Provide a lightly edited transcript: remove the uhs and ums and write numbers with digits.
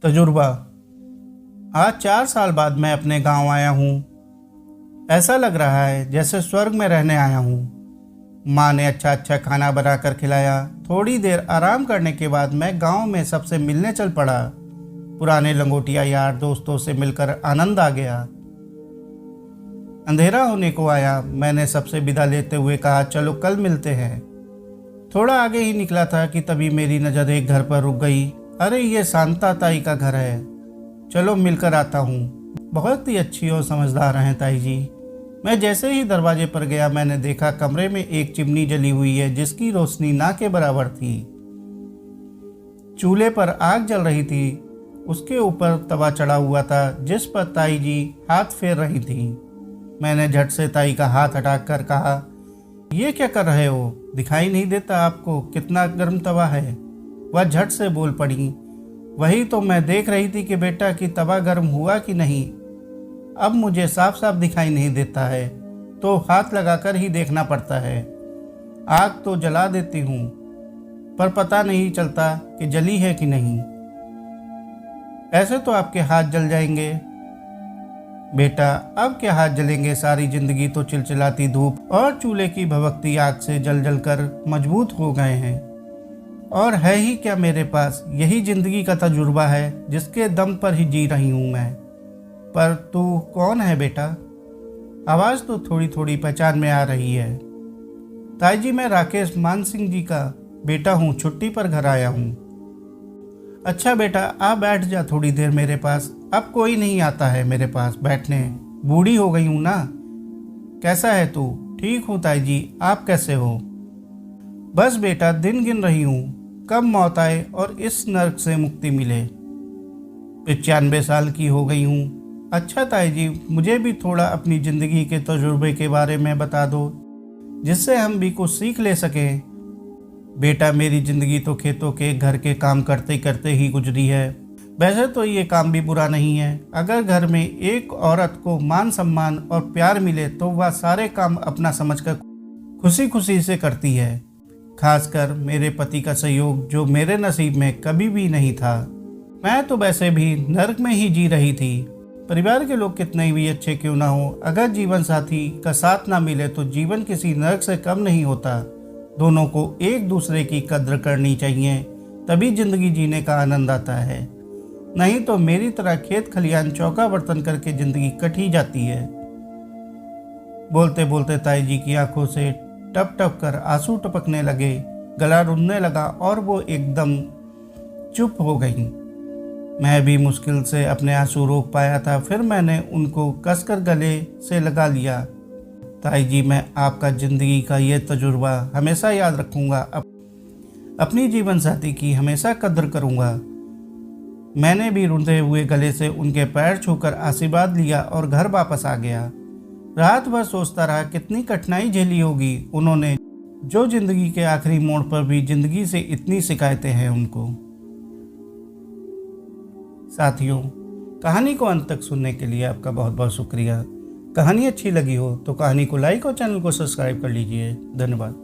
तजुर्बा। आज 4 साल बाद मैं अपने गांव आया हूँ। ऐसा लग रहा है जैसे स्वर्ग में रहने आया हूँ। माँ ने अच्छा अच्छा खाना बनाकर खिलाया। थोड़ी देर आराम करने के बाद मैं गांव में सबसे मिलने चल पड़ा। पुराने लंगोटिया यार दोस्तों से मिलकर आनंद आ गया। अंधेरा होने को आया। मैंने सबसे विदा लेते हुए कहा, चलो कल मिलते हैं। थोड़ा आगे ही निकला था कि तभी मेरी नज़र एक घर पर रुक गई। अरे ये शांता ताई का घर है, चलो मिलकर आता हूँ। बहुत ही अच्छी और समझदार हैं ताई जी। मैं जैसे ही दरवाजे पर गया मैंने देखा कमरे में एक चिमनी जली हुई है जिसकी रोशनी ना के बराबर थी। चूल्हे पर आग जल रही थी। उसके ऊपर तवा चढ़ा हुआ था जिस पर ताई जी हाथ फेर रही थी। मैंने झट से ताई का हाथ हटाकर कहा, ये क्या कर रहे हो? दिखाई नहीं देता आपको कितना गर्म तवा है? वह झट से बोल पड़ी, वही तो मैं देख रही थी कि बेटा कि तवा गर्म हुआ कि नहीं। अब मुझे साफ साफ दिखाई नहीं देता है तो हाथ लगाकर ही देखना पड़ता है। आग तो जला देती हूँ पर पता नहीं चलता कि जली है कि नहीं। ऐसे तो आपके हाथ जल जाएंगे। बेटा अब क्या हाथ जलेंगे, सारी जिंदगी तो चिलचिलाती धूप और चूल्हे की भभकती आग से जल जल कर मजबूत हो गए हैं। और है ही क्या मेरे पास, यही जिंदगी का तजुर्बा है जिसके दम पर ही जी रही हूँ मैं। पर तू कौन है बेटा? आवाज़ तो थोड़ी थोड़ी पहचान में आ रही है। ताई जी मैं राकेश मान सिंह जी का बेटा हूँ, छुट्टी पर घर आया हूँ। अच्छा बेटा आ बैठ जा थोड़ी देर मेरे पास। अब कोई नहीं आता है मेरे पास बैठने, बूढ़ी हो गई हूँ ना। कैसा है तू? ठीक हूँ ताई जी, आप कैसे हो? बस बेटा दिन गिन रही हूँ, कब मौत आए और इस नर्क से मुक्ति मिले। 95 साल की हो गई हूँ। अच्छा ताई जी मुझे भी थोड़ा अपनी ज़िंदगी के तजुर्बे के बारे में बता दो जिससे हम भी कुछ सीख ले सकें। बेटा मेरी ज़िंदगी तो खेतों के घर के काम करते करते ही गुजरी है। वैसे तो ये काम भी बुरा नहीं है। अगर घर में एक औरत को मान सम्मान और प्यार मिले तो वह सारे काम अपना समझकर खुशी खुशी से करती है। खासकर मेरे पति का सहयोग जो मेरे नसीब में कभी भी नहीं था। मैं तो वैसे भी नर्क में ही जी रही थी। परिवार के लोग कितने भी अच्छे क्यों ना हो, अगर जीवन साथी का साथ ना मिले तो जीवन किसी नर्क से कम नहीं होता। दोनों को एक दूसरे की कद्र करनी चाहिए, तभी जिंदगी जीने का आनंद आता है। नहीं तो मेरी तरह खेत खलियान चौका बर्तन करके जिंदगी कट ही जाती है। बोलते बोलते ताई जी की आंखों से टप टप कर आंसू टपकने लगे। गला रुनने लगा और वो एकदम चुप हो गई। मैं भी मुश्किल से अपने आंसू रोक पाया था। फिर मैंने उनको कसकर गले से लगा लिया। ताई जी मैं आपका ज़िंदगी का ये तजुर्बा हमेशा याद रखूँगा। अपनी जीवन साथी की हमेशा कद्र करूँगा। मैंने भी रुंधे हुए गले से उनके पैर छूकर आशीर्वाद लिया और घर वापस आ गया। रात भर सोचता रहा कितनी कठिनाई झेली होगी उन्होंने, जो ज़िंदगी के आखिरी मोड़ पर भी ज़िंदगी से इतनी शिकायतें हैं उनको। साथियों कहानी को अंत तक सुनने के लिए आपका बहुत बहुत शुक्रिया। कहानी अच्छी लगी हो तो कहानी को लाइक और चैनल को सब्सक्राइब कर लीजिए। धन्यवाद।